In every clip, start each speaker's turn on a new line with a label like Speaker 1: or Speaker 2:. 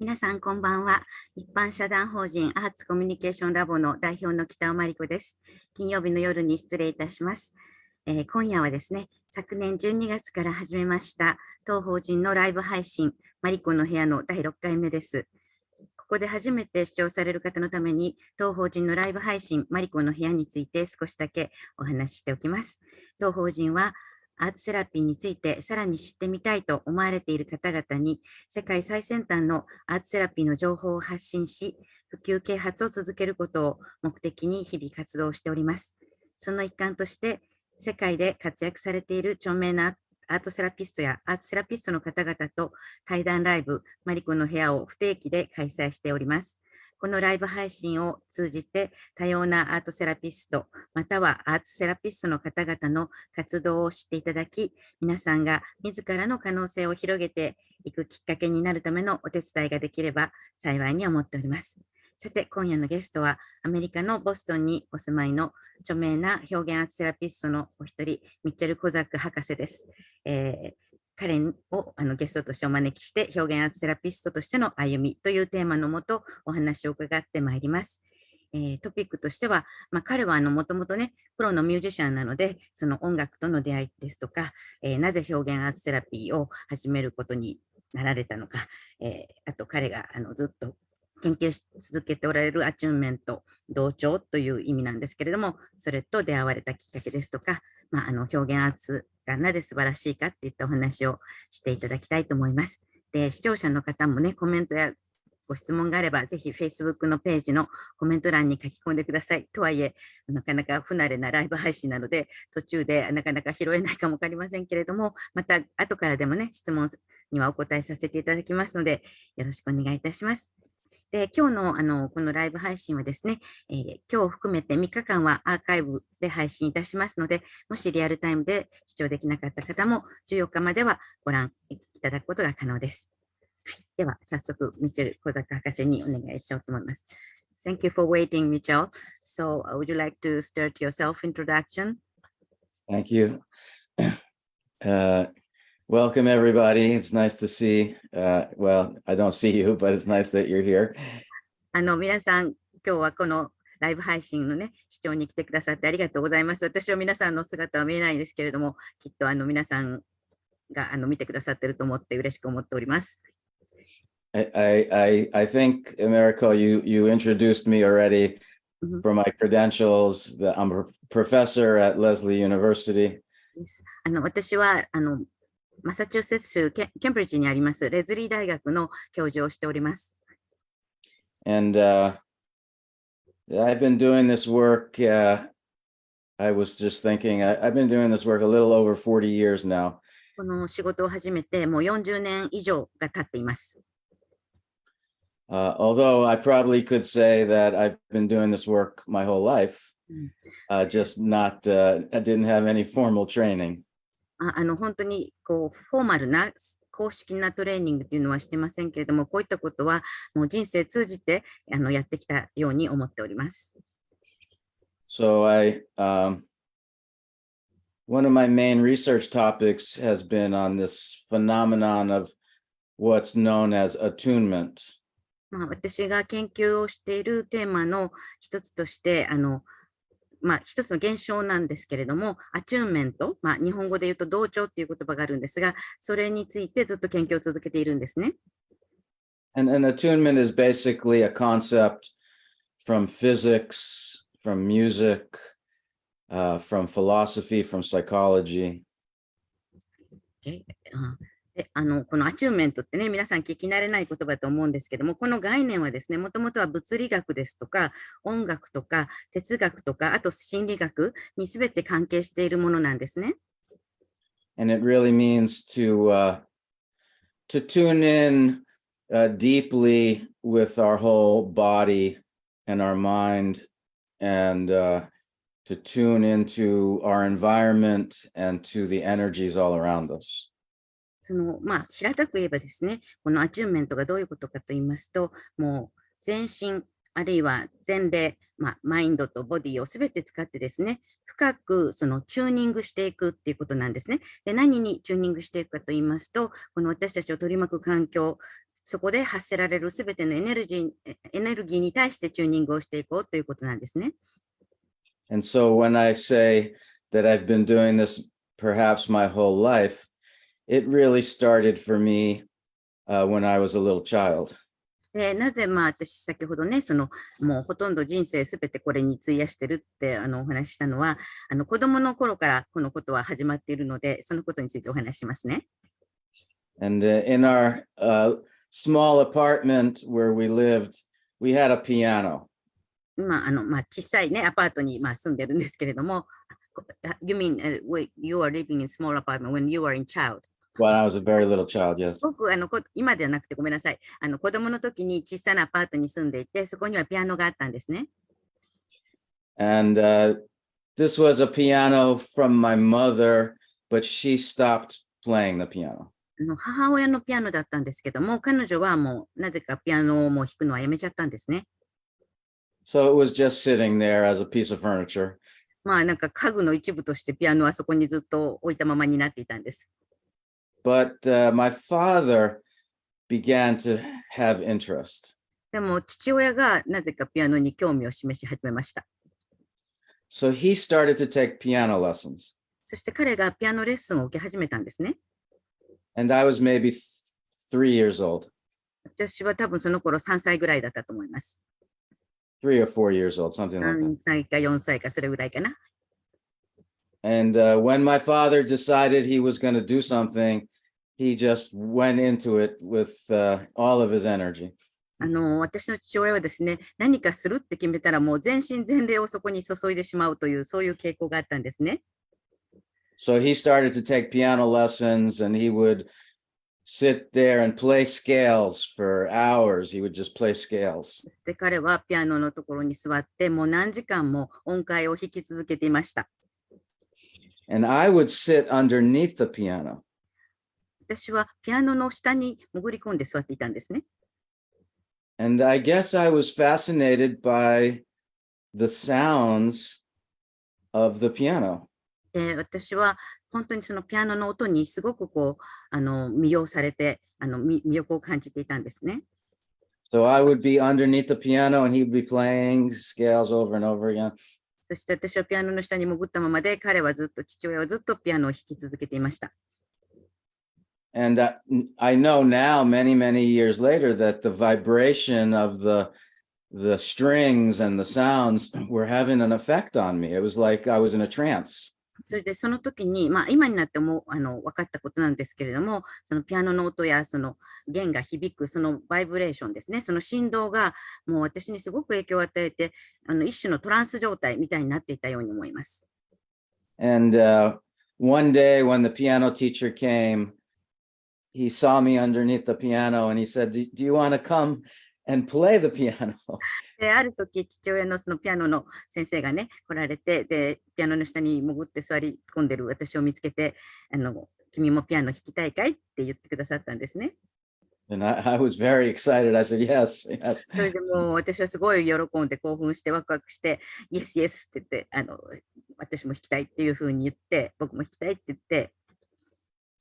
Speaker 1: 皆さんこんばんは。一般社団法人アーツコミュニケーションラボの代表の北尾真理子です。金曜日の夜に失礼いたします。今夜はですね、昨年12月から始めました当法人のライブ配信、真理子の部屋の第6回目です。ここで初めて視聴される方のために、当法人のライブ配信、真理子の部屋について少しだけお話ししておきます。当法人はアーツセラピーについてさらに知ってみたいと思われている方々に、世界最先端のアーツセラピーの情報を発信し、普及啓発を続けることを目的に日々活動しております。その一環として、世界で活躍されている著名なアートセラピストやアーツセラピストの方々と対談ライブ、マリコの部屋を不定期で開催しております。このライブ配信を通じて多様なアートセラピスト、またはアーツセラピストの方々の活動を知っていただき、皆さんが自らの可能性を広げていくきっかけになるためのお手伝いができれば幸いに思っております。さて、今夜のゲストはアメリカのボストンにお住まいの著名な表現アーツセラピストのお一人、ミッチェル・コザック博士です。彼をゲストとしてお招きして、表現アーツセラピストとしての歩みというテーマのもとお話を伺ってまいります。トピックとしては、彼はもともとね、プロのミュージシャンなので、その音楽との出会いですとか、なぜ表現アーツセラピーを始めることになられたのか、あと彼がずっと研究し続けておられるアチューンメント、同調という意味なんですけれども、それと出会われたきっかけですとか、表現アーツがなぜ素晴らしいかっていったお話をしていただきたいと思います。で、視聴者の方もね、コメントやご質問があれば、ぜひ Facebook のページのコメント欄に書き込んでください。とはいえ、なかなか不慣れなライブ配信なので、途中でなかなか拾えないかもわかりませんけれども、また後からでもね、質問にはお答えさせていただきますので、よろしくお願いいたします。で、今日のこのライブ配信はですね、今日含めて3日間はアーカイブで配信いたしますので、もしリアルタイムで視聴できなかった方も14日まではご覧いただくことが可能です。はい、では、早速、ミッチェル・コザック博士にお願いしようと思います。Thank you for waiting, Mitchell. So, would you like to start your self-introduction?
Speaker 2: Thank you. Welcome, everybody. It's nice to see. Well, I don't see you, but it's nice that you're here.
Speaker 1: 皆さん、今日はこのライブ配信のね、視聴に来てくださってありがとうございます。私は皆さんの姿は見えないですけれども、きっと皆さんが見てくださってると思って嬉しく思っております。
Speaker 2: I think, Americo, you introduced me already for my credentials. I'm a professor at Lesley University.
Speaker 1: 私はマサチューセッツ州ケンブリッジにありますレズリー大学の教授をしております。
Speaker 2: And I've been doing this work. I was just thinking, I've been doing this work a little over 40 years now.
Speaker 1: この仕事を始めてもう40年以上が経っています。
Speaker 2: Although I probably could say that I've been doing this work my whole life, just not, I didn't have any formal training.
Speaker 1: 本当にこうフォーマルな公式なトレーニングというのはしてませんけれども、こういったことはもう人生通じてやってきたように思っております。
Speaker 2: So one of my main research topics has been on this phenomenon of what's known as attunement.
Speaker 1: 私が研究をしているテーマの一つとして一つの現象なんですけれども、アチューンメント、日本語で言うと同調っていう言葉があるんですが、それについてずっと研究を続けているんですね。
Speaker 2: And attunement is basically a concept from physics, from music, from philosophy, from psychology.
Speaker 1: でこのアチューメントってね、皆さん聞き慣れない言葉だと思うんですけども、この概念はですね、もともとは物理学ですとか、音楽とか、哲学とか、あと心理学にすべて関係しているものなんですね。
Speaker 2: And it really means to tune in deeply with our whole body and our mind, and to tune into our environment and to the energies all around us.
Speaker 1: 平たく言えばですね、このアチューメントがどういうことかと言いますと、もう全身、あるいは全霊、マインドとボディをすべて使ってですね、深くそのチューニングしていくっていうことなんですね。で、何にチューニングしていくかと言いますと、この私たちを取り巻く環境、そこで発せられるすべてのエネルギーに対してチューニングをしていこうということなんですね。
Speaker 2: And so when I say that I've been doing this perhaps my whole life, it really started for me when I was a little child.
Speaker 1: でなぜ私先ほどね、もうほとんど人生すべてこれに費やしてるってお話ししたのは、子供の頃からこのことは始まっているので、そのことについてお話ししますね。
Speaker 2: And in our small apartment where we lived, we had a piano.
Speaker 1: 小さいね、アパートに住んでるんですけれども、You mean you are living in small apartment when you were in child?
Speaker 2: When I was a very little child, yes.
Speaker 1: 僕今ではなくてごめんなさい。子供の時に小さなアパートに住んでいて、そこにはピアノがあったんですね。
Speaker 2: And this was a piano from my mother, but she stopped playing the piano.
Speaker 1: 母親のピアノだったんですけども、彼女はもうなぜかピアノをもう弾くのはやめちゃったんですね。
Speaker 2: So it was just sitting there as a piece of furniture.
Speaker 1: なんか家具の一部としてピアノはそこにずっと置いたままになっていたんです。
Speaker 2: But my father began to have interest.
Speaker 1: でも父親がなぜかピアノに興味を示し始めました。
Speaker 2: So he started to take piano lessons.
Speaker 1: そして彼がピアノレッスンを受け始めたんですね。
Speaker 2: And I was maybe 3 years old.
Speaker 1: 私は多分その頃3歳ぐらいだったと思います。
Speaker 2: 3 or 4 years old, something like that.
Speaker 1: 3歳か4歳かそれぐらいかな。
Speaker 2: And when my father decided he was going to do something, he just went into it with all of his energy.
Speaker 1: 私の父親はですね、何かするって決めたらもう全身全霊をそこに注いでしまうという、そういう傾向があったんですね。
Speaker 2: So he started to take piano lessons and he would sit there and play scales for hours. He would just play scales.
Speaker 1: で、彼はピアノのところに座って、もう何時間も音階を弾き続けていました。
Speaker 2: And I would sit underneath the piano.
Speaker 1: 私はピアノの下に潜り込んで座っていたんですね。
Speaker 2: And I guess I was fascinated by the sounds of the piano.
Speaker 1: で、私は本当にそのピアノの音にすごく魅了されて、魅力を感じていたんですね。
Speaker 2: So I would be underneath the piano and he'd be playing scales over and over again.
Speaker 1: そして私はピアノの下に潜ったままで、父親はずっとピアノを弾き続けていました。
Speaker 2: And I know now, many, many years later, that the vibration of the strings and the sounds were having an effect on me. It was like I was in a trance.
Speaker 1: それでその時に、今になっても分かったことなんですけれども、そのピアノの音やその弦が響くそのバイブレーションですね、その振動がもう私にすごく影響を与えて、一種のトランス状態みたいになっていたように思います。
Speaker 2: And one day when the piano teacher came, he saw me underneath the piano and he said, "Do you want to come and play the piano?"
Speaker 1: で、ある時、父親のそのピアノの先生がね、来られて、で、ピアノの下に潜って座り込んでる私を見つけて、君もピアノ弾きたいかいって言ってくださったんですね。
Speaker 2: And I was very excited. I said, "Yes, yes."
Speaker 1: それでもう私はすごい喜んで興奮してワクワクして、イエスイエスって言って、私も弾きたいっていうふうに言って、僕も弾きたいって言って、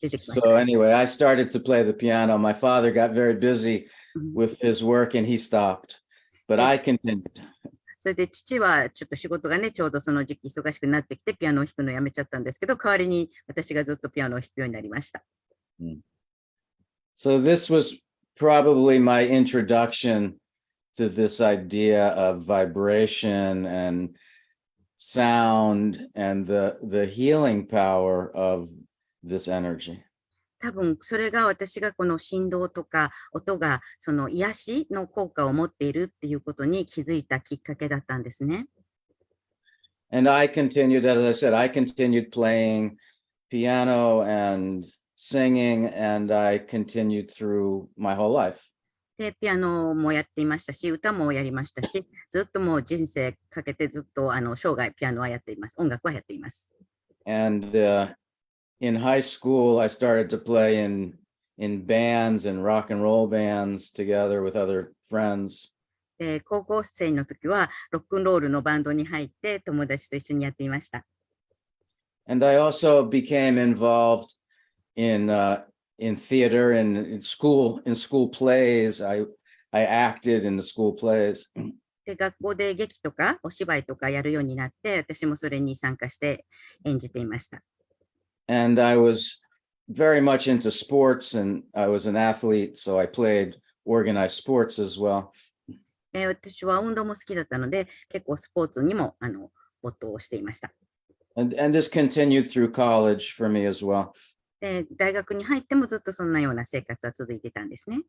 Speaker 1: 出てきました。
Speaker 2: So anyway, I started to play the piano. My father got very busy with his work and he stopped, but I continued.
Speaker 1: それで父はちょっと仕事がね、ちょうどその時期忙しくなってきて、ピアノを弾くのをやめちゃったんですけど、代わりに私がずっとピアノを弾くようになりました。
Speaker 2: So this was probably my introduction to this idea of vibration and sound and the healing power of this energy.
Speaker 1: 多分それが私がこの振動とか音がその癒しの効果を持っているっていうことに気づいたきっかけだったんですね。
Speaker 2: And I continued, as I said, I continued playing piano and singing, and I continued through my whole life.
Speaker 1: で、ピアノもやっていましたし、歌もやりましたし、ずっともう人生かけてずっと生涯ピアノはやっています。音楽はやっています。
Speaker 2: And in high school, I started to play in bands and rock and roll bands together with other friends.
Speaker 1: で、高校生の時はロックンロールのバンドに入って友達と一緒にやっていました。
Speaker 2: And I also became involved in in theater and in school plays. I acted in the school plays.
Speaker 1: で、学校で劇とかお芝居とかやるようになって、私もそれに参加して演じていました。
Speaker 2: And I was very much into sports, and I was an athlete, so I played organized sports as well.
Speaker 1: で、私は運動も好きだったので、結構スポーツにも没頭していました。
Speaker 2: And this continued through college for me as well.
Speaker 1: で、大学に入ってもずっとそんなような生活は続いてたんですね。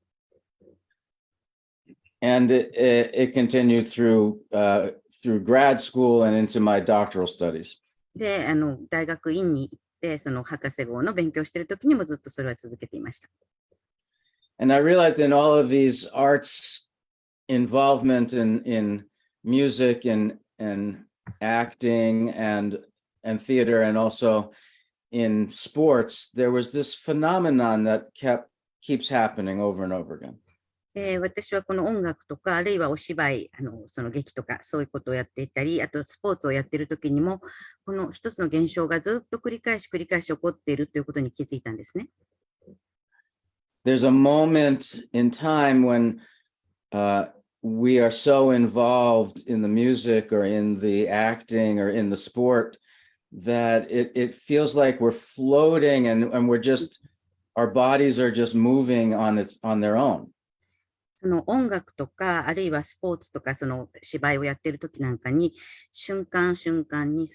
Speaker 2: And it continued through grad school and into my doctoral studies.
Speaker 1: で、大学院に行って、その博士号の勉強しているときにもずっとそれは続けていました。
Speaker 2: And I realized in all of these arts involvement in music and acting and theater and also in sports, there was this phenomenon that keeps happening over and over again.
Speaker 1: 私はこの音楽とか、あるいはお芝居、その劇とか、そういうことをやっていたり、あとスポーツをやっているときにも、この一つの現象がずっと繰り返し起こっているということに気づいたんですね。
Speaker 2: There's a moment in time when we are so involved in the music or in the acting or in the sport that it feels like we're floating and our bodies are just moving on their own.
Speaker 1: その音楽とか、あるいはスポーツとか、その芝居をやっているときなんかに、瞬間に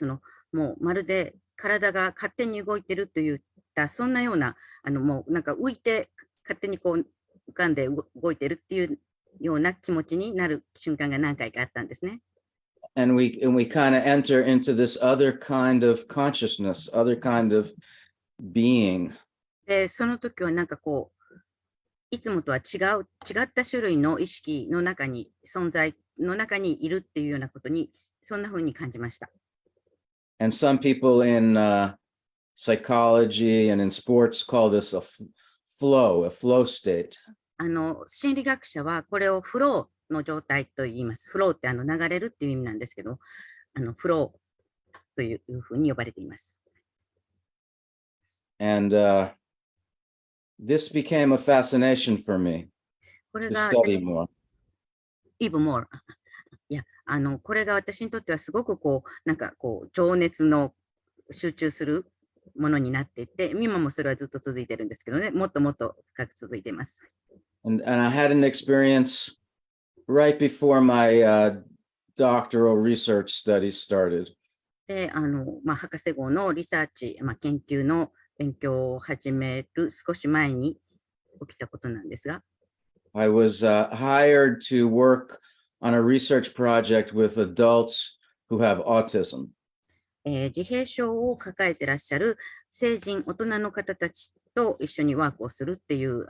Speaker 1: もうまるで体が勝手に動いているといった、そんなような、もうなんか浮いて、勝手にこう浮かんで動いているっていうような気持ちになる瞬間が何回かあったんですね。
Speaker 2: And we kind of enter into this other kind of consciousness, other kind of being.
Speaker 1: で、その時はなんかこう、いつもとは違った種類の意識の中に、存在の中にいるっていうようなことに、そんな風に感じました。
Speaker 2: And some people in psychology and in sports call this a flow state.
Speaker 1: 心理学者はこれをフローの状態と言います。フローって流れるっていう意味なんですけど、フローというふうに呼ばれています。
Speaker 2: And this became a fascination for me to study more.
Speaker 1: Even more. いや、これが私にとってはすごくこう、なんかこう、情熱の集中するものになっていて、今もそれはずっと続いてるんですけどね、もっともっと深く続いています。
Speaker 2: And I had an experience right before my doctoral research studies started.
Speaker 1: で、博士号のリサーチ、研究の勉強を始める少し前に起きたことなんですが、
Speaker 2: I was hired to work on a research project with adults who have autism.
Speaker 1: 自閉症を抱えていらっしゃる成人、大人の方たちと一緒にワークをするっていう、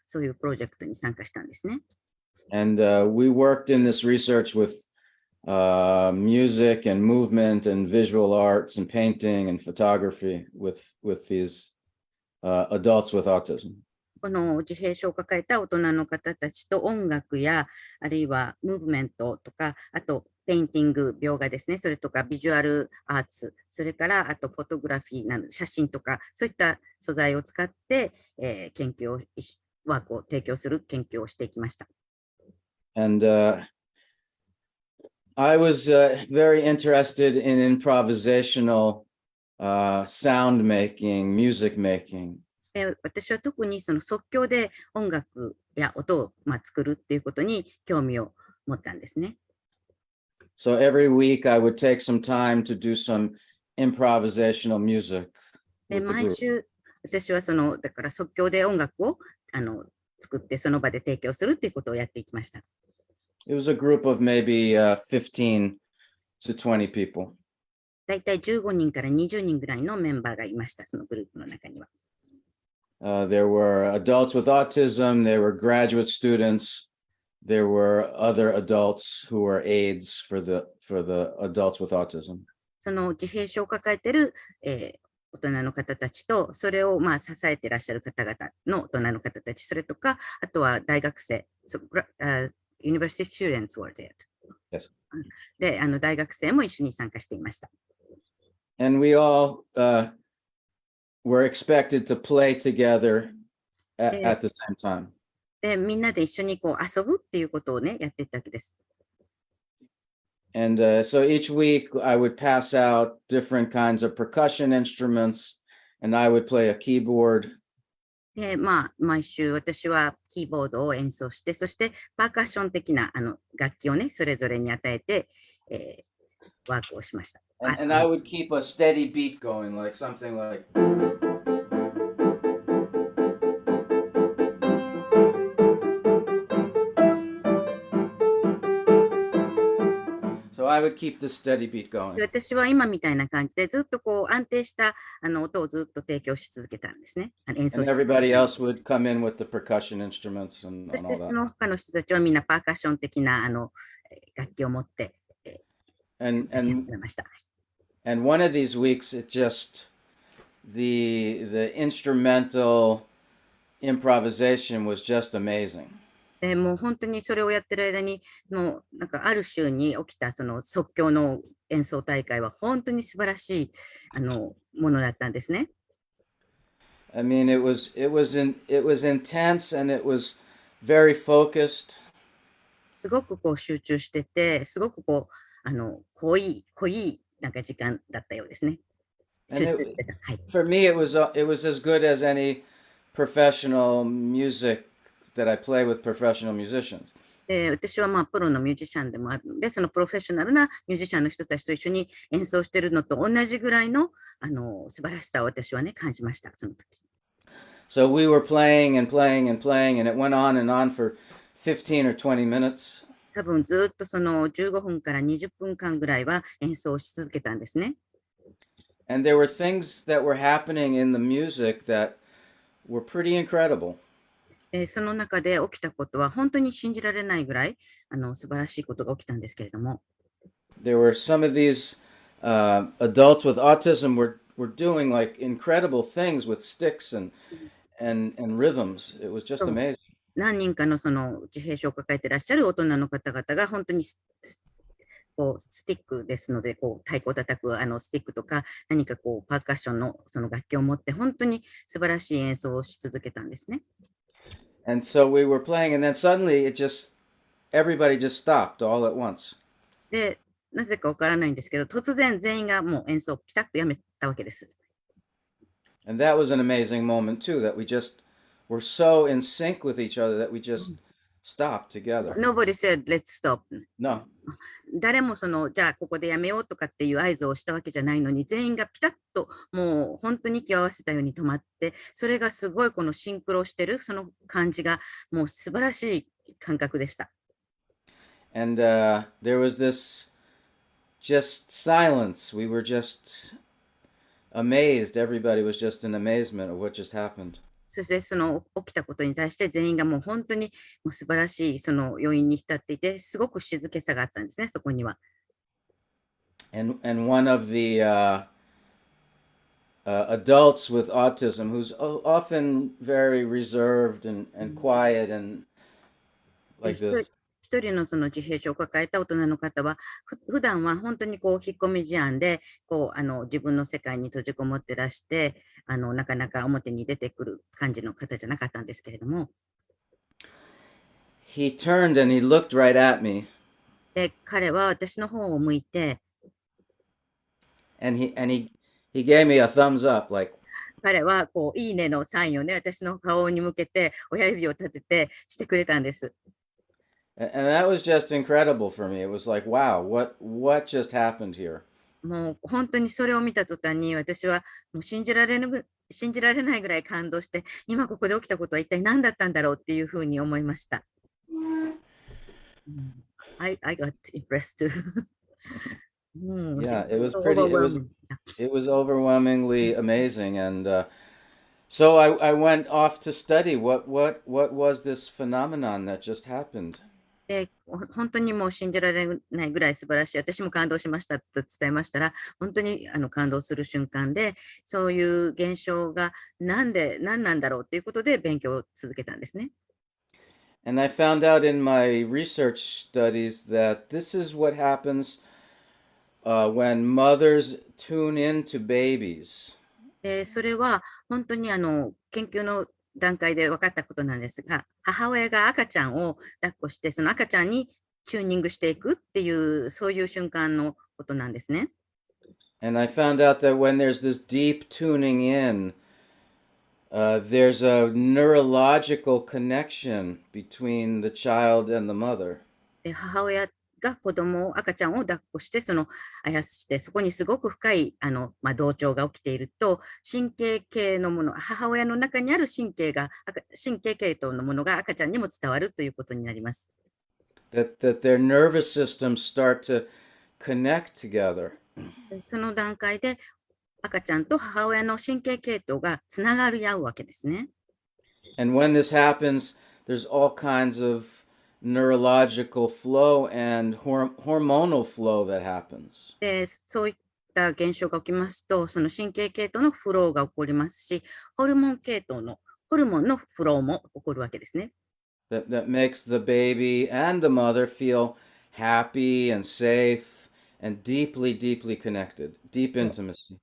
Speaker 1: そういうプロジェクトに参加したんですね。
Speaker 2: And we worked in this research with music and movement and visual arts and painting and photography with these adults with autism.
Speaker 1: この自閉症を抱えた大人の方たちと音楽や、あるいはムーブメントとか、あとペインティング、描画ですね、それとかビジュアルアーツ、それからあとフォトグラフィーなど写真とか、そういった素材を使って、研究を、ワークを提供する研究をしていきました。
Speaker 2: And I was very interested in improvisational sound making, music making.
Speaker 1: 私は特にその即興で音楽や音を作るっていうことに興味を持ったんですね。
Speaker 2: So every week I would take some time to do some improvisational music.
Speaker 1: で、毎週私はだから即興で音楽を作ってその場で提供するっていうことをやっていきました。
Speaker 2: It was a group of maybe 15 to 20 people.
Speaker 1: だいたい15人から20人ぐらいのメンバーがいました、そのグループの中には。
Speaker 2: There were adults with autism, there were graduate students, there were other adults who were aides for the adults with autism.
Speaker 1: その自閉症を抱えている、大人の方たちと、それを支えていらっしゃる方々の大人の方たち、それとか、あとは大学生、University students were there.
Speaker 2: Yes.
Speaker 1: で、大学生も一緒に参加していました。
Speaker 2: And we all were expected to play together at the same time.
Speaker 1: で、みんなで一緒にこう遊ぶっていうことをね、やっていったわけです。
Speaker 2: And so each week I would pass out different kinds of percussion instruments, and I would play a keyboard.
Speaker 1: で、毎週私はキーボードを演奏して、そしてパーカッション的な楽器をね、それぞれに与えて、ワークをしました。
Speaker 2: And I would keep a steady beat going, like something like. So I would keep this steady beat going.
Speaker 1: 私は今みたいな感じでずっとこう安定した音をずっと提供し続けたんですね。演奏
Speaker 2: And
Speaker 1: して。
Speaker 2: everybody else would come in with the percussion instruments and
Speaker 1: そし
Speaker 2: all
Speaker 1: てそ
Speaker 2: that.
Speaker 1: の他の人たちはみんなパーカッション的な楽器を持って、
Speaker 2: And
Speaker 1: やってました。
Speaker 2: and one of these weeks, it just the instrumental improvisation was just amazing.
Speaker 1: でもう本当にそれをやってる間に、もうなんかある週に起きたその即興の演奏大会は本当に素晴らしいものだったんですね。
Speaker 2: I mean, it was intense and it was very focused.
Speaker 1: すごくこう集中してて、すごくこう濃いなんか時間だったようですね。
Speaker 2: And
Speaker 1: 集中してた。はい。
Speaker 2: for me, it was as good as any professional music that I play with professional musicians.
Speaker 1: で、私はプロのミュージシャンでもあるので、そのプロフェッショナルなミュージシャンの人たちと一緒に演奏してるのと同じぐらいの素晴らしさを私はね、感じました、その時。
Speaker 2: So we were playing and playing and playing, and it went on and on for 15 or 20 minutes.
Speaker 1: 多分ずっとその15分から20分間ぐらいは演奏し続けたんですね。
Speaker 2: And there were things that were happening in the music that were pretty incredible.
Speaker 1: その中で起きたことは本当に信じられないぐらい素晴らしいことが起きたんですけれども。
Speaker 2: There were some of these adults with autism were doing like incredible things with sticks and rhythms. It was just amazing.
Speaker 1: 何人かのその自閉症を抱えていらっしゃる大人の方々が本当にこうスティックですので、こう太鼓を叩くスティックとか何かこうパーカッションのその楽器を持って本当に素晴らしい演奏をし続けたんですね。
Speaker 2: And so we were playing, and then suddenly everybody just stopped all at once.
Speaker 1: で、なぜかわからないんですけど、突然全員がもう演奏をピタッとやめたわけです。
Speaker 2: And that was an amazing moment too, that we just were so in sync with each other that we just stopped together.
Speaker 1: Nobody said, let's stop.
Speaker 2: No.
Speaker 1: 誰もじゃあここでやめようとかっていう合図をしたわけじゃないのに、全員がピタッともう本当に息を合わせたように止まって、それがすごいこのシンクロしてるその感じがもう素晴らしい感覚でした。
Speaker 2: And there was this just silence. We were just amazed. Everybody was just in amazement of what just happened.
Speaker 1: そしてその起きたことに対して全員がもう本当にもう素晴らしいその要因に浸っていて、すごく静けさがあったんですね、そこには。
Speaker 2: And one of the adults with autism, who's often very reserved and quiet and like this.
Speaker 1: 一人のその自閉症を抱えた大人の方は、普段は本当にこう引っ込み思案で、こう自分の世界に閉じこもってらして、なかなか表に出てくる感じの方じゃなかったんですけれども。
Speaker 2: He turned and he looked right at me.
Speaker 1: で、彼は私の方を向いて、
Speaker 2: And he gave me a thumbs up, like.
Speaker 1: 彼はこういいねのサインをね、私の顔に向けて親指を立ててしてくれたんです。
Speaker 2: And that was just incredible for me. It was like, wow, what just happened here?
Speaker 1: もう本当にそれを見た途端に私はもう信じられないぐらい感動して、今ここで起きたことは一体何だったんだろうっていうふうに思いました。I got impressed too.
Speaker 2: Yeah, it was overwhelmingly amazing, and so I went off to study what was this phenomenon that just happened.
Speaker 1: で、本当にもう信じられないぐらい素晴らしい、私も感動しましたと伝えましたら、本当に感動する瞬間で、そういう現象が何なんだろうということで勉強を続けたんですね。
Speaker 2: And I found out in my research studies that this is what happens when mothers tune into babies.
Speaker 1: それは本当に研究の段階で分かったことなんですが、母親が赤ちゃんを抱っこして、その赤ちゃんにチューニングしていくっていう、そういう瞬間のことなんですね。
Speaker 2: And I found out that when there's this deep tuning in, there's a neurological connection between the child and the mother.
Speaker 1: で、母親が赤ちゃんを抱っこして、あやして、そこにすごく深い、同調が起きていると、神経系のもの、母親の中にある神経系統のものが赤ちゃんにも伝わるということになります。
Speaker 2: That their nervous systems start to connect together.
Speaker 1: で、その段階で赤ちゃんと母親の神経系統がつながり合うわけですね。
Speaker 2: And when this happens, there's all kinds of neurological flow and hormonal flow that happens.
Speaker 1: で、そういった現象が起きますと、その神経系統のフローが起こりますし、ホルモンのフローも起こるわけですね。
Speaker 2: That makes the baby and the mother feel happy and safe and deeply, deeply connected, deep intimacy.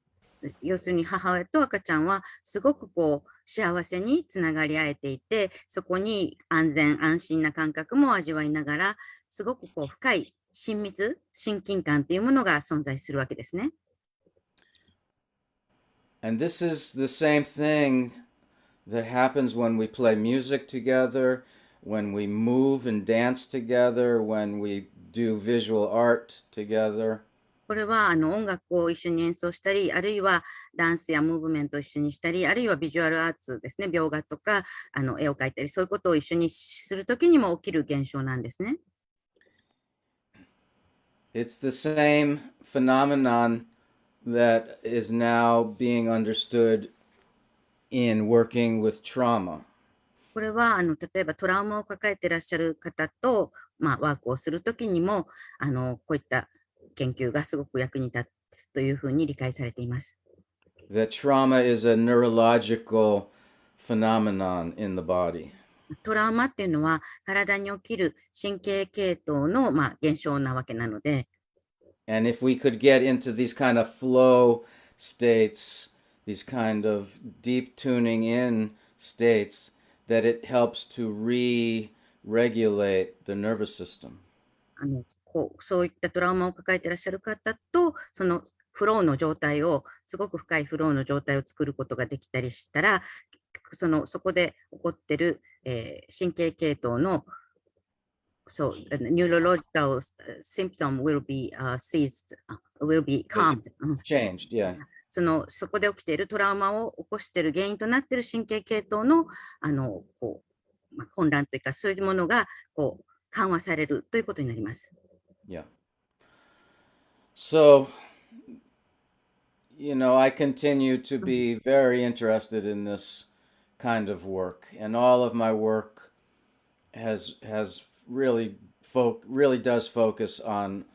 Speaker 1: 要するに母親と赤ちゃんはすごく幸せにつながり合えていて、そこに安全安心な感覚も味わいながら、すごく深い親近感っていうものが存在するわけですね。
Speaker 2: And this is the same thing that happens when we play music together, when we move and dance together, when we do visual art together.
Speaker 1: これは音楽を一緒に演奏したり、あるいはダンスやムーブメントを一緒にしたり、あるいはビジュアルアーツですね、描画とか絵を描いたり、そういうことを一緒にするときにも起きる現象なんですね。
Speaker 2: It's the same phenomenon that is now being understood in working with trauma.
Speaker 1: これは例えばトラウマを抱えていらっしゃる方と、ワークをするときにもこういった研究がすごく役に立つというふうに理解されています。
Speaker 2: That trauma is a neurological phenomenon in the body.
Speaker 1: トラウマっていうのは体に起きる神経系統の、現象なわけなので、
Speaker 2: And if we could get into these kind of flow states, these kind of deep tuning in states, that it helps to re-regulate the nervous system.
Speaker 1: そういったトラウマを抱えていらっしゃる方と、そのフローの状態を、すごく深いフローの状態を作ることができたりしたら、そこで起こっている、神経系統のneurological symptom will be ceased, will be calmed.
Speaker 2: Changed, yeah.
Speaker 1: そこで起きているトラウマを起こしている原因となっている神経系統の、混乱というか、そういうものが緩和されるということになります。
Speaker 2: Yeah. So, I continue to be very interested in this kind of work, and all of my work has really does focus on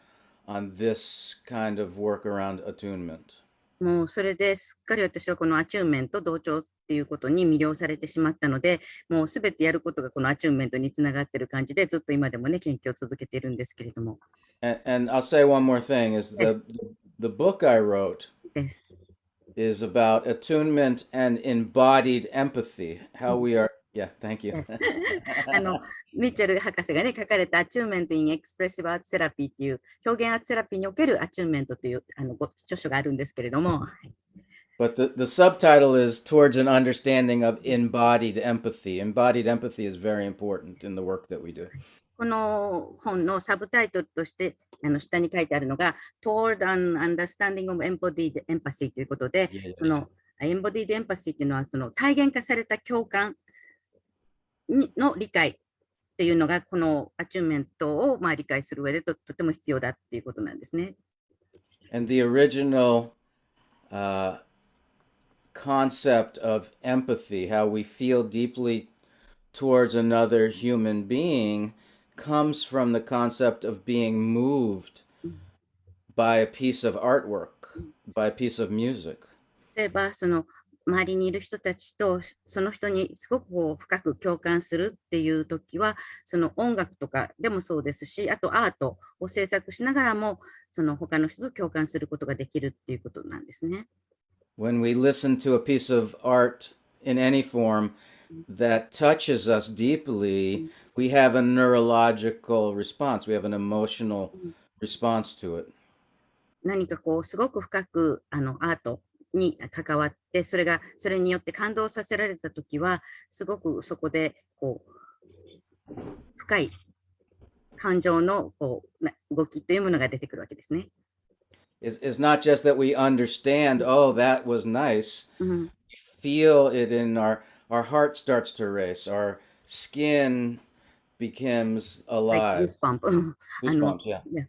Speaker 2: this kind of work around attunement.
Speaker 1: もうそれですっかり私はこのアチューンメント、同調っていうことに魅了されてしまったので、もうすべてやることがこのアチューンメントにつながっている感じで、ずっと今でもね、研究を続けているんですけれども。
Speaker 2: And I'll say one more thing is the book I wrote
Speaker 1: です。
Speaker 2: is about attunement and embodied empathy, how we are. Yeah, thank you.
Speaker 1: ミッチェル博士がね、書かれたアチューンメント in Expressive Art Therapy っていう表現アーツセラピーにおけるアチューンメントという著書があるんですけれども。
Speaker 2: But the subtitle is Towards an Understanding of Embodied Empathy. Embodied empathy is very important in the work that we do.
Speaker 1: この本のサブタイトルとして下に書いてあるのが Toward an Understanding of Embodied Empathy ということで、その Embodied Empathy っていうのはその体現化された共感の理解っていうのがこのアチューンメントを理解する上でとても必要だっていうことなんですね。
Speaker 2: And the original concept of empathy, how we feel deeply towards another human being, comes from the concept of being moved by a piece of artwork, by a piece of music.
Speaker 1: 例えば周りにいる人たちとその人にすごく深く共感するっていう時は、その音楽とかでもそうですし、あとアートを制作しながらもその他の人と共感することができるっていうことなんですね。
Speaker 2: When we listen to a piece of art in any form, that touches us deeply, we have a neurological response. We have an emotional response to it.
Speaker 1: 何かこう、すごく深くアートに関わって、それによって感動させられたときは、すごくそこでこう深い感情のこう動きというものが出てくるわけですね。
Speaker 2: It's not just that we understand, oh, that was nice. We feel it in our heart starts to race, our skin becomes alive.
Speaker 1: Goosebump.
Speaker 2: Goosebumps, yeah.
Speaker 1: いや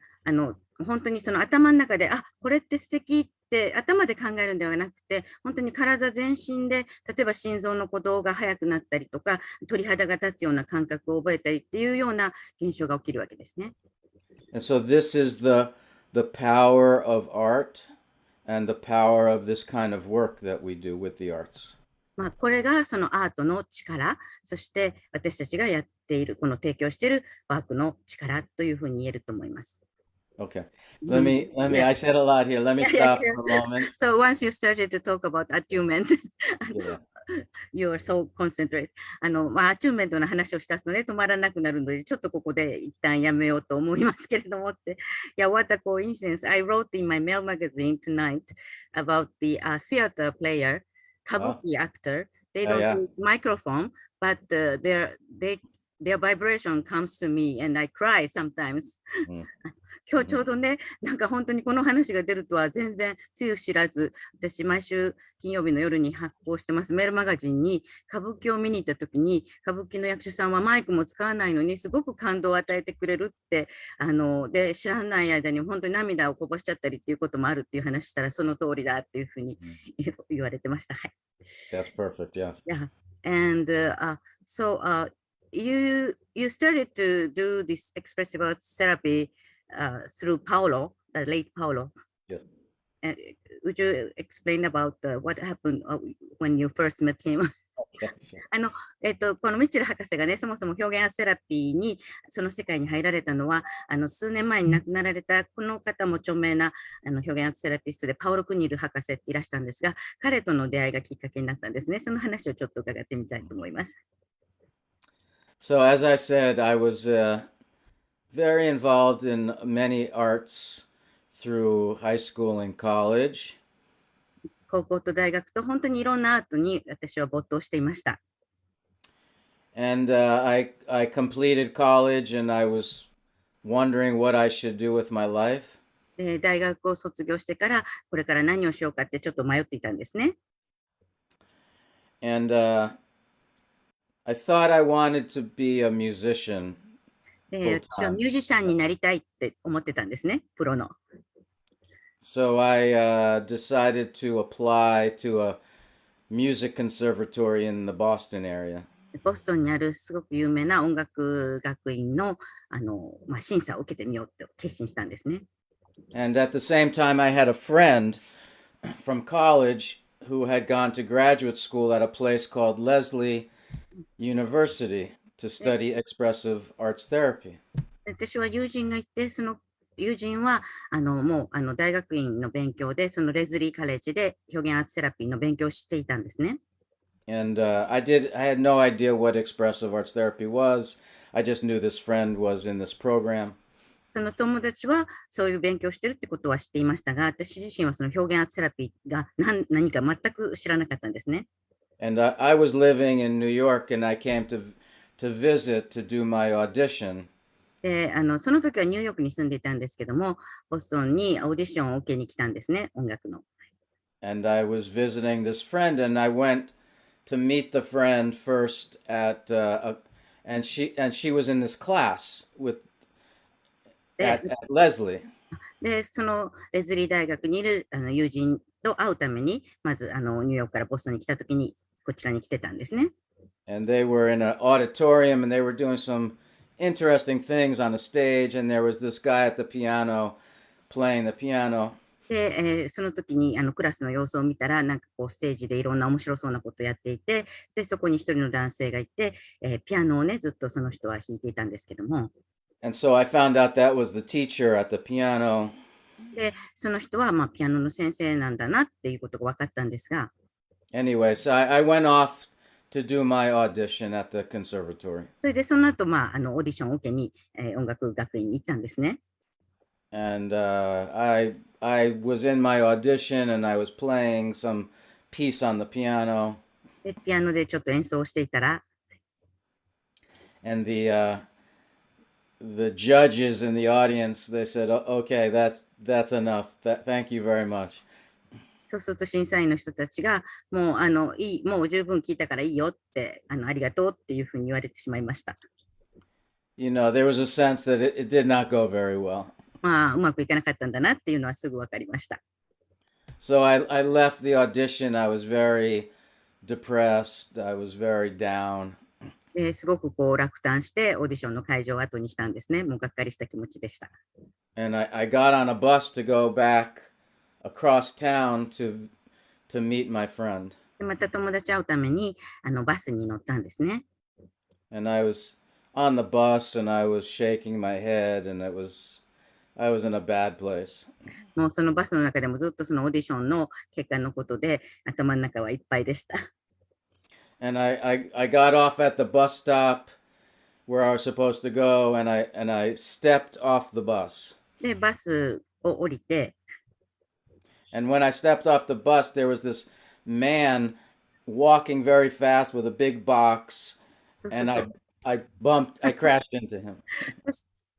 Speaker 1: 本当にその頭の中で、あ、これって素敵って頭で考えるんではなくて、本当に体全身で、例えば心臓の鼓動が速くなったりとか、鳥肌が立つような感覚を覚えたりっていうような現象が起きるわけですね。
Speaker 2: And so this is the power of art and the power of this kind of work that we do with the arts.
Speaker 1: これがそのアートの力、そして私たちがやっている、この提供しているワークの力というふうに言えると思います。
Speaker 2: Okay. I said a lot here. Let me stop for a moment.
Speaker 1: So once you started to talk about attunement,
Speaker 2: Yeah.
Speaker 1: you are so concentrated. アチューメントの話をしたので止まらなくなるので、ちょっとここで一旦やめようと思いますけれどもって。what a coincidence. I wrote in my mail magazine tonight about the theater player, kabuki actor. They don't use microphone, but their vibration comes to me and I cry sometimes. 今日ちょうどね、なんか本当にこの話が出るとは全然つゆ知らず、私毎週金曜日の夜に発行してますメールマガジンに歌舞伎を見に行った時に、歌舞伎の役者さんはマイクも使わないのにすごく感動を与えてくれるって、で知らない間に本当に涙をこぼしちゃったりっていうこともあるっていう話したらその通りだっていうふうに言われてました。はい。
Speaker 2: That's perfect, yes.
Speaker 1: Yeah. And so you started to do this expressive arts therapy through Paolo, the late Paolo.
Speaker 2: Yes.
Speaker 1: Would you explain about what happened when you first met him?
Speaker 2: Okay, sure.
Speaker 1: このミッチェル博士がね、そもそも表現アーツセラピーにその世界に入られたのは、数年前に亡くなられたこの方も著名な表現アーツセラピストでパオロ・クニル博士っていらしたんですが、彼との出会いがきっかけになったんですね。その話をちょっと伺ってみたいと思います。
Speaker 2: So as I said, I was very involved in many arts through high school and college.
Speaker 1: 高校と大学と本当にいろんなアートに私は没頭していました。
Speaker 2: And I completed college and I was wondering what I should do with my life.
Speaker 1: で、大学を卒業してからこれから何をしようかってちょっと迷っていたんですね。
Speaker 2: And I thought I wanted to be a musician.
Speaker 1: で、私はミュージシャンになりたいって思ってたんですね、プロの。
Speaker 2: So I decided to apply to a music conservatory in the Boston area.
Speaker 1: ボストンにあるすごく有名な音楽学院の、審査を受けてみようと決心したんですね。
Speaker 2: And at the same time, I had a friend from college who had gone to graduate school at a place called Lesley University to study expressive arts therapy.
Speaker 1: 私は友人がいて、その友人はもう大学院の勉強で、そのレズリーカレッジで表現アーツセラピーの勉強をしていたんですね。
Speaker 2: And I had no idea what expressive arts therapy was. I just knew this friend was in this program.
Speaker 1: その友達はそういう勉強をしてるってことは知っていましたが、私自身はその表現アーツセラピーが何か全く知らなかったんですね。
Speaker 2: And I was living in New York and I came to visit to do my audition.
Speaker 1: で、その時はニューヨークに住んでいたんですけども、ボストンにオーディションを受けに来たんですね、音楽の。
Speaker 2: And I was visiting this friend and I went to meet the friend first at and she was in this class at Lesley.
Speaker 1: で、そのレズリー大学にいる友人と会うために、まずニューヨークからボストンに来た時にこちらに来てたんですね。
Speaker 2: And they were in an auditorium and they were doing some interesting things on the stage and there was this guy at the piano playing the piano.
Speaker 1: で、その時にクラスの様子を見たら、なんかこうステージでいろんな面白そうなことをやっていて、でそこに一人の男性がいて、ピアノをね、ずっとその人は弾いていたんですけども。
Speaker 2: And so I found out that was the teacher at the piano.
Speaker 1: で、その人はピアノの先生なんだなっていうことが分かったんですが。
Speaker 2: Anyway, so I went off to do my audition at the conservatory.
Speaker 1: それでその後、オーディションを受けに、音楽学院に行ったんですね。
Speaker 2: And I was in my audition and I was playing some piece on the piano.
Speaker 1: で、ピアノでちょっと演奏していたら、
Speaker 2: And the judges in the audience, they said, "Okay, that's enough. Thank you very much."
Speaker 1: そうすると審査員の人たちが、もう十分聞いたからいいよって、ありがとうっていうふうに言われてしまいました。
Speaker 2: You know, there was a sense that it did not go very well.
Speaker 1: うまくいかなかったんだなっていうのはすぐ分かりました。
Speaker 2: So I left the audition. I was very depressed. I was very down.
Speaker 1: ですごくこう落胆してオーディションの会場を後にしたんですね。もうがっかりした気持ちでした。
Speaker 2: And I got on a bus to go back across town to meet my friend.
Speaker 1: でまた友達会うためにバスに乗ったんですね。
Speaker 2: And I was on the bus and I was shaking my head and I was in a bad place.
Speaker 1: もうそのバスの中でもずっとそのオーディションの結果のことで頭の中はいっぱいでした。
Speaker 2: And I got off at the bus stop where I was supposed to go and I stepped off the bus.
Speaker 1: で、バスを降りて、
Speaker 2: And when I stepped off the bus, there was this man walking very fast with a big box,
Speaker 1: そうする
Speaker 2: and
Speaker 1: と
Speaker 2: I crashed into him.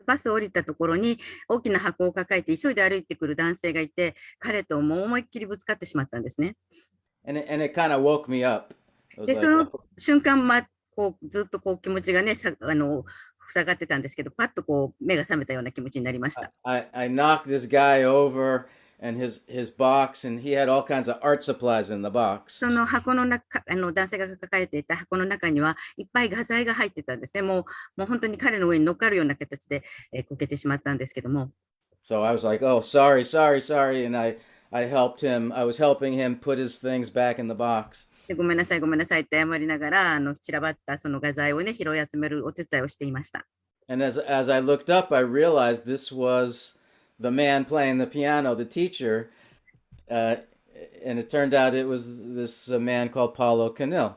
Speaker 1: バスを降りたところに大きな箱を抱えて急いで歩いてくる男性がいて、彼ともう思いっきりぶつかってしまったんですね。
Speaker 2: And it kind of woke me up. It was
Speaker 1: で、
Speaker 2: like,
Speaker 1: その瞬間、こうずっとこう気持ちがね、塞がってたんですけど、パッとこう目が覚めたような気持ちになりました。
Speaker 2: I knocked this guy over and his box, and he had all kinds of art supplies in the box.
Speaker 1: その箱の中、男性が抱えていた箱の中にはいっぱい画材が入ってたんですね。もう本当に彼の上に乗っかるような形で、こけてしまったんですけども。
Speaker 2: So I was like, "Oh, sorry," and I helped him. I was helping him put his things back in the box.
Speaker 1: でごめんなさい、ごめんなさいって謝りながら、散らばったその画材をね、拾い集めるお手伝いをしていました。
Speaker 2: And as I looked up, I realized this was the man playing the piano, the teacher, and it turned out it was this man called Paulo Canil.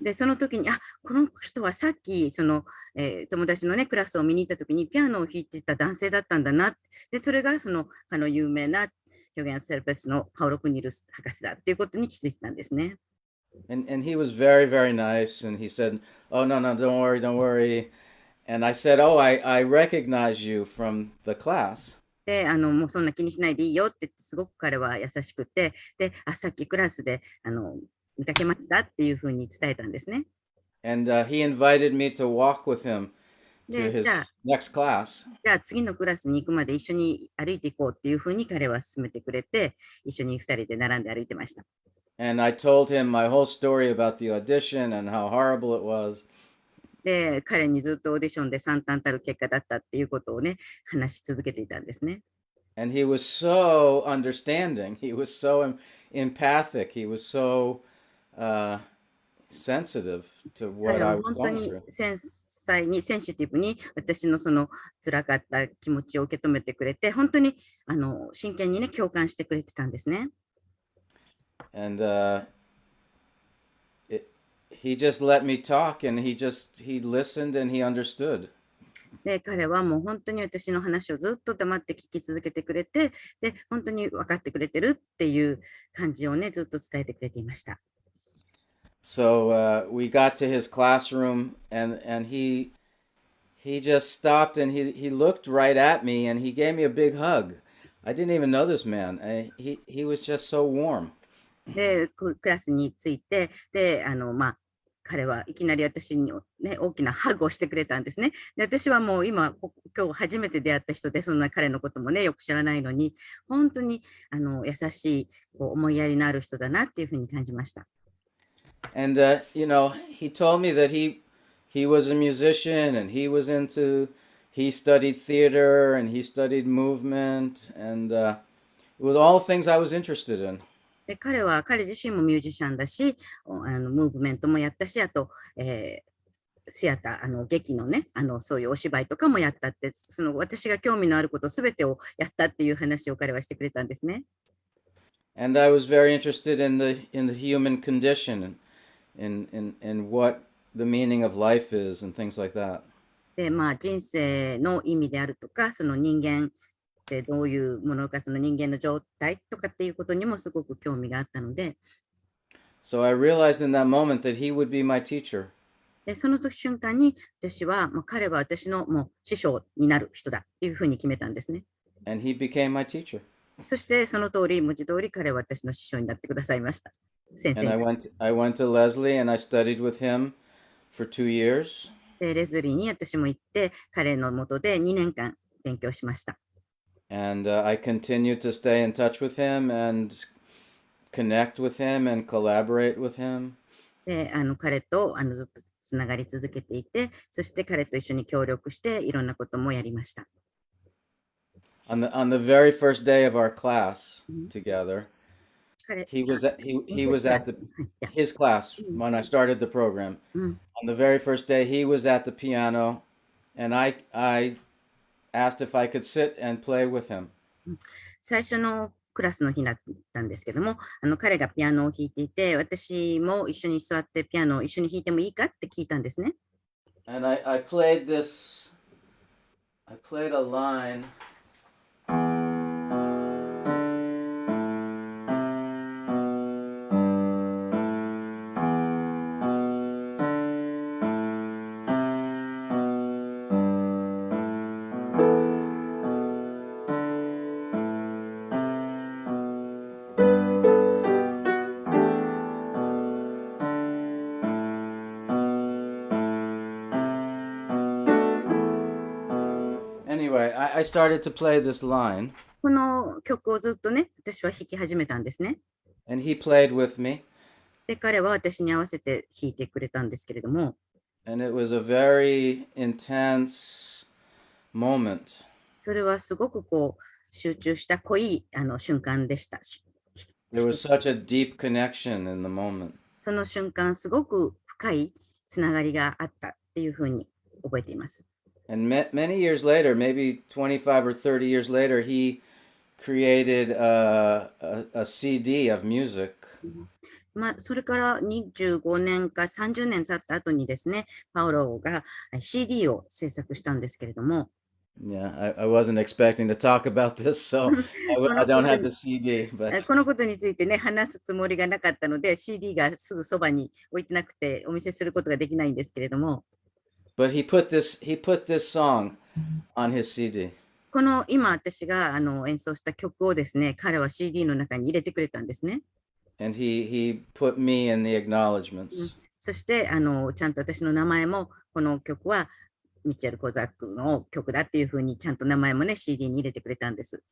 Speaker 1: で、その時に、この人はさっき、友達のね、クラスを見に行った時にピアノを弾いてた男性だったんだな。で、それが有名な表現アーツセラピストのパウロ・クニルス博士だっていうことに気づいたんですね。
Speaker 2: And he was very, very nice. And he said, "Oh, no, don't worry, don't worry." And I said, "Oh, I recognize you from the class."
Speaker 1: で、もうそんな気にしないでいいよって言って、すごく彼は優しくて、で、さっきクラスで、見かけましたっていうふうに伝えたんですね。
Speaker 2: And he invited me to walk with him to
Speaker 1: で、
Speaker 2: his next class.
Speaker 1: じゃあ次のクラスに行くまで一緒に歩いていこうっていうふうに彼は勧めてくれて、一緒に2人で並んで歩いてました。
Speaker 2: And I told him my whole story about the audition and how horrible it was.
Speaker 1: で、彼にずっとオーディションで惨憺たる結果だったっていうことをね、話し続けていたんですね。
Speaker 2: And he was so understanding. He was so empathic. He was so sensitive to
Speaker 1: 彼
Speaker 2: what I
Speaker 1: は
Speaker 2: was
Speaker 1: 本当
Speaker 2: going
Speaker 1: に
Speaker 2: through.
Speaker 1: 繊細に、センシティブに私のその辛かった気持ちを受け止めてくれて、本当に真剣にね、共感してくれてたんですね。
Speaker 2: And he just let me talk, and he listened and he understood.
Speaker 1: で、彼はもう本当に私の話をずっと黙って聞き続けてくれて、で、本当に分かってくれてるっていう感じをね、ずっと伝えてくれていました。
Speaker 2: So we got to his classroom, and he just stopped and he looked right at me and he gave me a big hug. I didn't even know this man. He was just so warm.
Speaker 1: で、クラスについて、で、彼はいきなり私に、ね、大きなハグをしてくれたんですね。で、私はもう今日初めて出会った人で、そんな彼のこともね、よく知らないのに、本当に優しい、思いやりのある人だなっていうふうに感じました。
Speaker 2: And he told me that he was a musician and he studied theater and he studied movement and it was all things I was interested in.
Speaker 1: で、彼自身もミュージシャンだし、ムーブメントもやったし、あと、シアター、劇のね、そういうお芝居とかもやったって、私が興味のあることすべてをやったっていう話を彼はしてくれたんですね。
Speaker 2: And I was very interested in the human condition in what the meaning of life is and things like that.
Speaker 1: で、人生の意味であるとか、その人間ってどういうものか、その人間の状態とかっていうことにもすごく興味があったので、
Speaker 2: So I realized in that moment that he would be my teacher.
Speaker 1: でその時瞬間に私は、彼は私のもう師匠になる人だっていうふうに決めたんですね。
Speaker 2: And he became my teacher.
Speaker 1: そしてその通り、文字通り彼は私の師匠になってくださいました。先
Speaker 2: And I
Speaker 1: 生。
Speaker 2: went to Leslie and I studied with him for 2 years.
Speaker 1: でレズリーに私も行って、彼の下で2年間勉強しました。
Speaker 2: And I continued to stay in touch with him and connect with him and collaborate with him.
Speaker 1: で彼とずっとつながり続けていて、そして彼と一緒に協力していろんなこともやりました。
Speaker 2: On the very first day of our class together, he was at his class when I started the program. On the very first day, he was at the piano, and I asked if I could sit and play with him.
Speaker 1: 最初のクラスの日だったんですけども、彼がピアノを弾いていて、私も一緒に座ってピアノを一緒に弾いてもいいかって聞いたんですね。
Speaker 2: And I played a line. Anyway, I started to play this line,
Speaker 1: この曲をずっとね、私は弾き始めたんですね。
Speaker 2: and he played with me,
Speaker 1: で、彼は私に合わせて弾いてくれたんですけれども、
Speaker 2: and it was a very intense moment.
Speaker 1: それはすごく集中した濃い瞬間でした。
Speaker 2: There was such a deep connection in the moment.
Speaker 1: その瞬間、すごく深いつながりがあったっていうふうに覚えています。
Speaker 2: And many years later, maybe 25 or 30 years later, he created a CD of music.
Speaker 1: それから25年か30年経った後にですね、パウロが CD を制作したんですけれども、
Speaker 2: Yeah, I wasn't expecting to talk about this, so I don't have the CD.
Speaker 1: このことについてね、話すつもりがなかったので、CD がすぐそばに置いてなくて、お見せすることができないんですけれども、
Speaker 2: But he put this song on his CD.
Speaker 1: この今私が演奏した曲をですね、彼は CD の中に入れてくれたんですね。
Speaker 2: And he put me in the acknowledgments.
Speaker 1: そしてちゃんと私の名前も、この曲はミッチェル・コザックの曲だっていうふうにちゃんと名前もね CD に入れてくれたんです。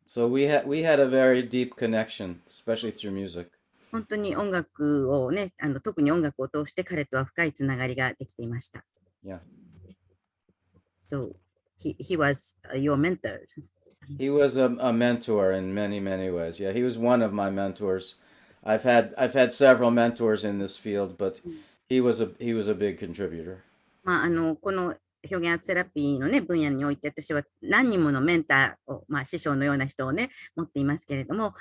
Speaker 2: So we had a very deep connection, especially through music.
Speaker 1: 本当に音楽をね、特に音楽を通して彼とは深いつながりができていました。
Speaker 2: Yeah.
Speaker 1: So he was your mentor.
Speaker 2: He was a mentor in many, many ways. Yeah, he was one of my mentors. I've had several mentors in this field, but he was a big contributor.
Speaker 1: この表現アーツセラピーのね、分野において私は何人ものメンターを、師匠のような人をね、持っていますけれども、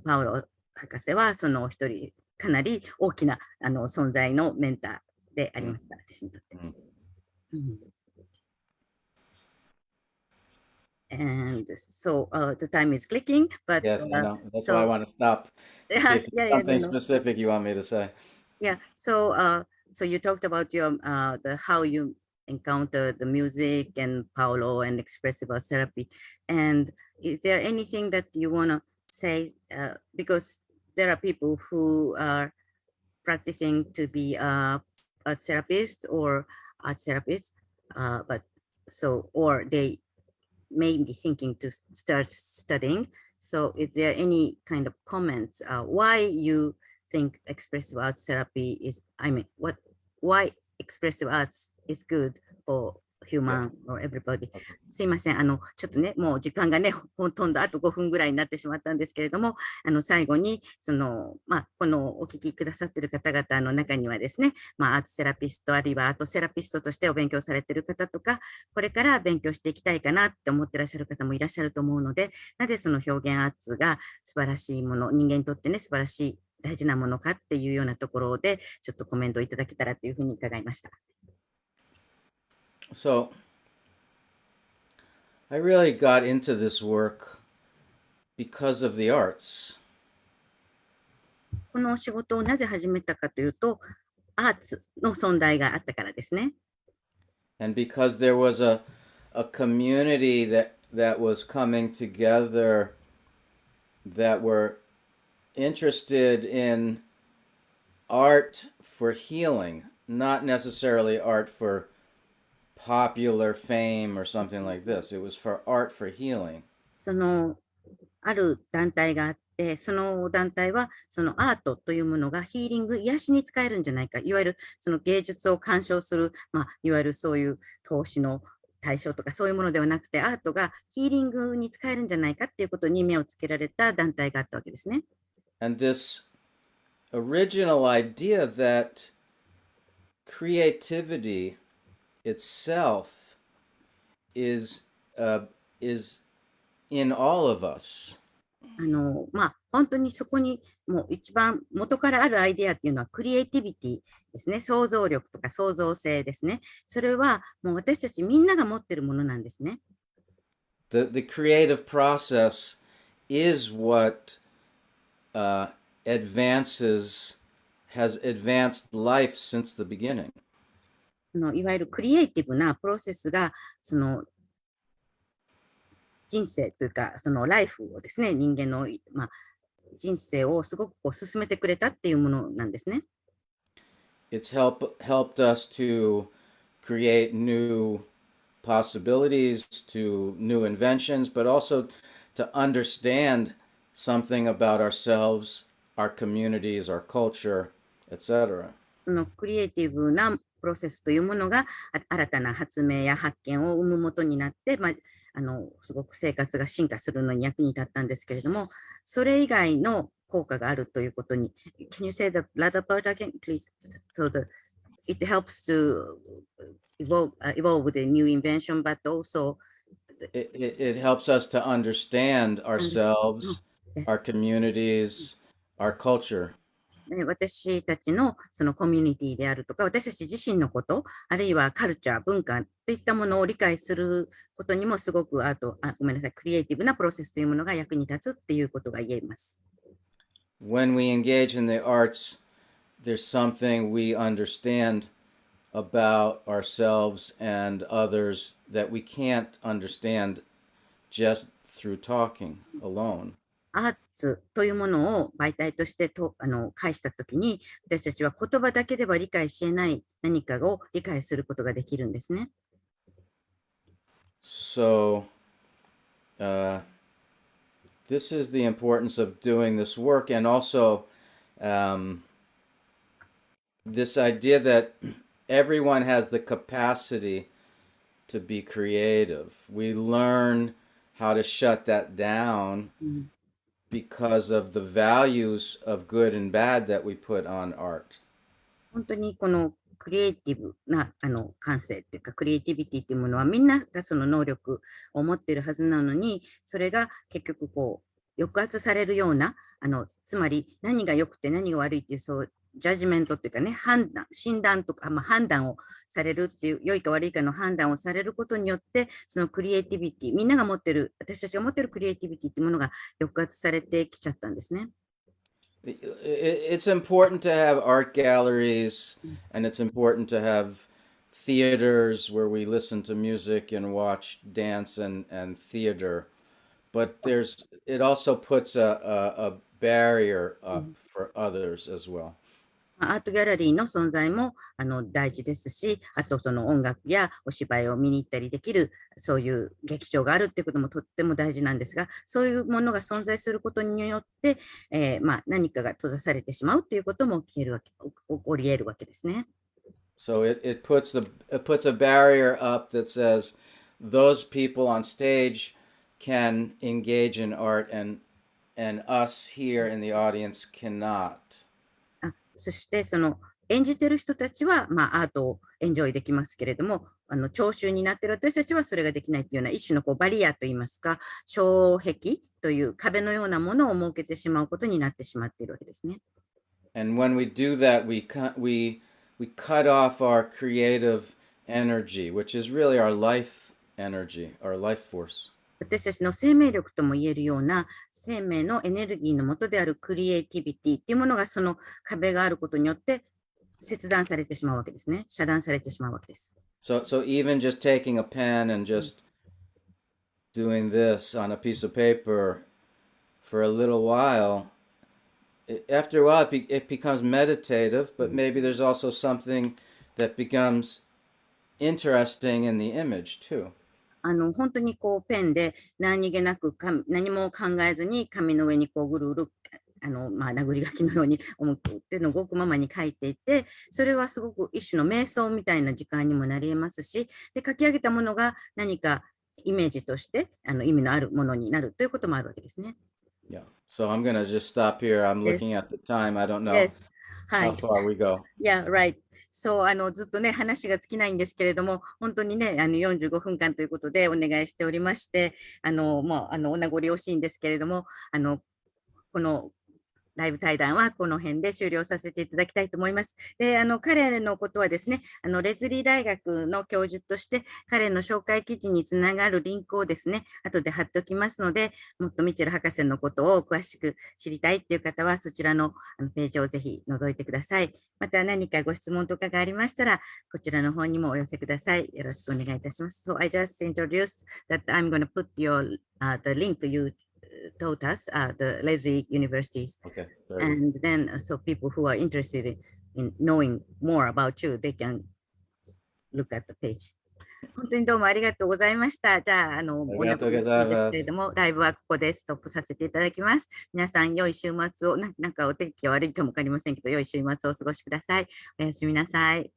Speaker 1: パウロ博士はその一人、かなり大きな存在のメンターでありました、私にとって。And so the time is clicking, but
Speaker 2: yes, I know. That's why I want to stop. To see if there's something specific you want me to say.
Speaker 1: Yeah. So you talked about your how you encounter the music and Paulo and expressive art therapy. And is there anything that you want to say? Because there are people who are practicing to be a therapist or art therapist, or they may be thinking to start studying. So is there any kind of comments why you think expressive arts therapy is, why expressive arts is good for human or everybody? すいません、ちょっとね、もう時間がね、ほとんどあと5分ぐらいになってしまったんですけれども、最後に、このお聞きくださっている方々の中にはですね、アーツセラピスト、あるいはアートセラピストとしてお勉強されている方とか、これから勉強していきたいかなって思ってらっしゃる方もいらっしゃると思うので、なぜその表現アーツが素晴らしいもの、人間にとってね、素晴らしい大事なものかっていうようなところで、ちょっとコメントをいただけたらというふうに伺いました。
Speaker 2: So, I really got into this work because of the arts.
Speaker 1: この仕事をなぜ始めたかというと、アーツの存在があったからですね。
Speaker 2: And because there was a community that was coming together that were interested in art for healing, not necessarily art for popular fame or something like this. It was for art for healing.
Speaker 1: ある団体があって、その団体はそのアートというものがヒーリング、癒しに使えるんじゃないか、いわゆるその芸術を鑑賞する、いわゆるそういう投資の対象とかそういうものではなくて、アートがヒーリングに使えるんじゃないかっていうことに目をつけられた団体があったわけですね。
Speaker 2: And this original idea that creativity itself is in all of us.
Speaker 1: 本当にそこにもう一番元からあるアイデアっていうのはクリエイティビティですね。想像力とか創造性ですね。それはもう私たちみんなが持っているものなんですね。
Speaker 2: The creative process is what has advanced life since the beginning.
Speaker 1: いわゆるクリエイティブなプロセスがその人生というか、そのライフをですね、人間の、人生をすごくこう進めてくれたっていうものなんですね。
Speaker 2: It's helped us to create new possibilities, to new inventions, but also to understand something about ourselves, our communities, our culture, etc.
Speaker 1: そのクリエイティブなプロセスというものが新たな発明や発見を生むもとになって、すごく生活が進化するのに役に立ったんですけれども、それ以外の効果があるということに。Can you say the latter part again, please? So it helps to evolve the new invention, but also
Speaker 2: it helps us to understand ourselves, our communities, our culture.
Speaker 1: 私たちのそのコミュニティであるとか、私たち自身のこと、あるいはカルチャー、文化といったものを理解することにもすごくごめんなさい、クリエイティブなプロセスというものが役に立つっていうことが言えます。
Speaker 2: When we engage in the arts, there's something we understand about ourselves and others that we can't understand just through talking alone.
Speaker 1: アーツというものを媒体として介したときに、私たちは言葉だけでは理解し得ない何かを理解することができるんですね。
Speaker 2: So, this is the importance of doing this work, and also this idea that everyone has the capacity to be creative. We learn how to shut that down because of the values of good and bad that we put on art.
Speaker 1: 本当にこのクリエイティブな感性っていうかクリエイティビティっていうものはみんながその能力を持っているはずなのに、それが結局こう抑圧されるようなつまり何が良くて何が悪いっていうそうジャッジメントっていうかね、診断とか、判断をされるっていう、良いか悪いかの判断をされることによって、そのクリエイティビティ、みんなが持ってる、私たちが持ってるクリエイティビティっていうものが抑圧されてきちゃったんですね。
Speaker 2: It's important to have art galleries, and it's important to have theaters where we listen to music and watch dance and theater. But it also puts a barrier up for others as well.
Speaker 1: アートギャラリーの存在も大事ですし、あとその音楽やお芝居を見に行ったりできるそういう劇場があるっていうこともとっても大事なんですが、そういうものが存在することによって、何かが閉ざされてしまうっていうことも起こり得るわけですね。
Speaker 2: So it puts a barrier up that says those people on stage can engage in art and us here in the audience cannot.
Speaker 1: そしてその演じてる人たちは、アートをエンジョイできますけれども、聴衆になっている私たちはそれができないというような一種のバリアといいますか、障壁という壁のようなものを設けてしまうことになってしまっているわけですね。
Speaker 2: And when we do that, we cut off our creative energy, which is really our life energy, our life force.
Speaker 1: 私たちの生命力とも言えるような生命のエネルギーの元であるクリエイティビティっていうものがその壁があることによって切断されてしまうわけですね。遮断されてしまうわけです。
Speaker 2: So even just taking a pen and just doing this on a piece of paper for a little while, after a while it becomes meditative, but maybe there's also something that becomes interesting in the image too.
Speaker 1: 本当にこうペンで何気なく何も考えずに紙の上にこうぐるぐる殴り書きのように手の動くままに書いていて、それはすごく一種の瞑想みたいな時間にもなり得ますし、で書き上げたものが何かイメージとして意味のあるものになるということもあるわけですね。
Speaker 2: Yeah. So I'm gonna just stop here. I'm looking at the time. I don't know how far we go.
Speaker 1: Yeah, right. そう、ずっとね、話が尽きないんですけれども、本当にね、45分間ということでお願いしておりまして、もう、お名残惜しいんですけれども、このライブ対談はこの辺で終了させていただきたいと思います。で、彼のことはですね、レズリー大学の教授として、彼の紹介記事につながるリンクをですね、後で貼っておきますので、もっとミッチェル博士のことを詳しく知りたいっていう方は、そちらのページをぜひ覗いてください。また何かご質問とかがありましたら、こちらの方にもお寄せください。よろしくお願いいたします。So I just introduced that I'm going to put the link you taught us, the Leslie universities.
Speaker 2: Okay.
Speaker 1: And then, so people who are interested in knowing more about you, they can look at the page. 本当にどうもありがとうございました。じゃあ、お
Speaker 2: りがとうございます
Speaker 1: ですけれども、ライブはここでストップさせていただきます。皆さん、良い週末を、なんかお天気は悪いかもわかりませんけど、良い週末をお過ごしください。おやすみなさい。